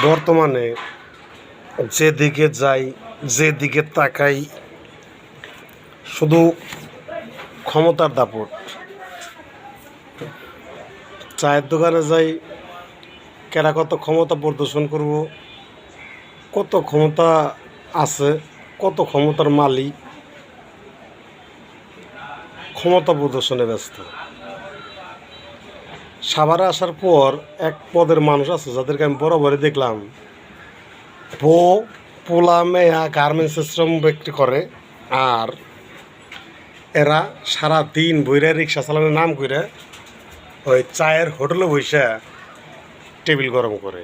বর্তমানে যেদিকে যাই, যেদিকে তাকাই, শুধু ক্ষমতার দাপট। চায়ের দোকানে যাই, কেরা কত ক্ষমতা প্রদর্শন করব, কত ক্ষমতা আছে, কত ক্ষমতার মালিক, ক্ষমতা প্রদর্শনে ব্যস্ত। সাভারে আসার পর এক পদের মানুষ আছে যাদেরকে আমি বরাবরই দেখলাম, পোলা মেয়া গার্মেন্টসের শ্রম বিক্রি করে, আর এরা সারা দিন বইরা রিক্সা চালানোর নাম করে ওই চায়ের হোটেলে বসে টেবিল গরম করে।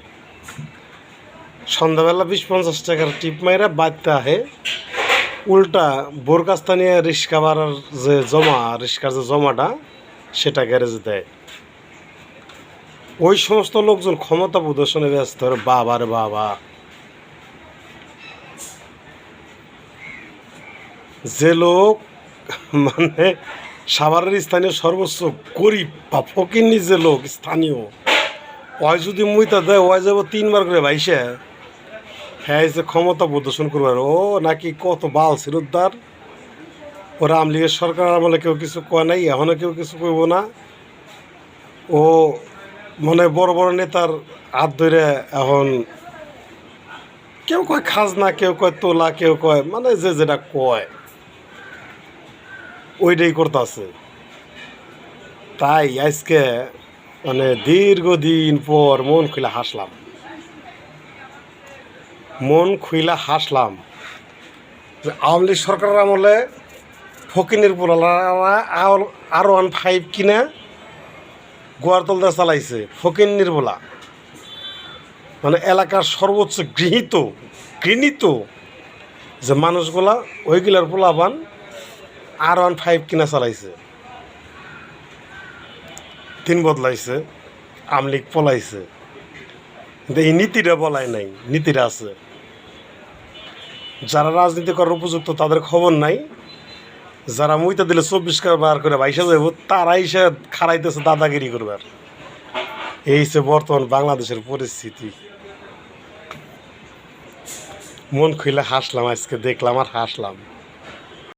সন্ধ্যাবেলা 20-50 টাকার টিপ মাইরা বাড়তে আহে, উল্টা বোর কাছটা নিয়ে রিক্সা ভাড়ার যে রিক্সার যে জমাটা সেটা গ্যারেজে দেয়। ওই সমস্ত লোকজন ক্ষমতা প্রদর্শনে ব্যস্ত। বাবা রে বাবা, যে লোক মানে সাভারের স্থানীয় সর্বোচ্চ গরিব বা ফকিন্নি যে লোক স্থানীয়, ওই যদি মুইতা দেয় ওই যাব 3 বার করে ভাইসে, হ্যাঁ যে ক্ষমতা প্রদর্শন করবার। ও নাকি কত বাল সিরুদ্দার, ওরা আওয়ামী লীগের সরকার আমলে কেউ কিছু কয় নাই, এখনও কেউ কিছু কইব না। ও মানে বড় বড় নেতার হাত ধরে এখন কেউ কয় খাজনা, কেউ কয় তোলা, কেউ কয় মানে যে যেটা কয় ওইটাই করতেছে। তাই আজকে মানে দীর্ঘদিন পর মন খুইলা হাসলাম যে আওয়ামী লীগ সরকারের আমলে ফকিনের পোলারা R15 কিনে গোয়ারতলদা চালাইছে। ফকিন্নির পোলা মানে এলাকার সর্বোচ্চ ঘৃণিত যে মানুষগুলা ওইগুলার পোলাপান R15 কিনা চালাইছে। দিন বদলাইছে, আওয়ামী লীগ পলাইছে, কিন্তু এই নীতিটা বলায় নাই। নীতিটা আছে, যারা রাজনীতি করার উপযুক্ত তাদের খবর নাই, যারা মুইতা দিলে 24 বার করে ভাইসা যাইব তারাই সে খাড়াইতেছে দাদাগিরি করবার। এই হচ্ছে বর্তমান বাংলাদেশের পরিস্থিতি। মন খুইলে হাসলাম, আজকে দেখলাম আর হাসলাম।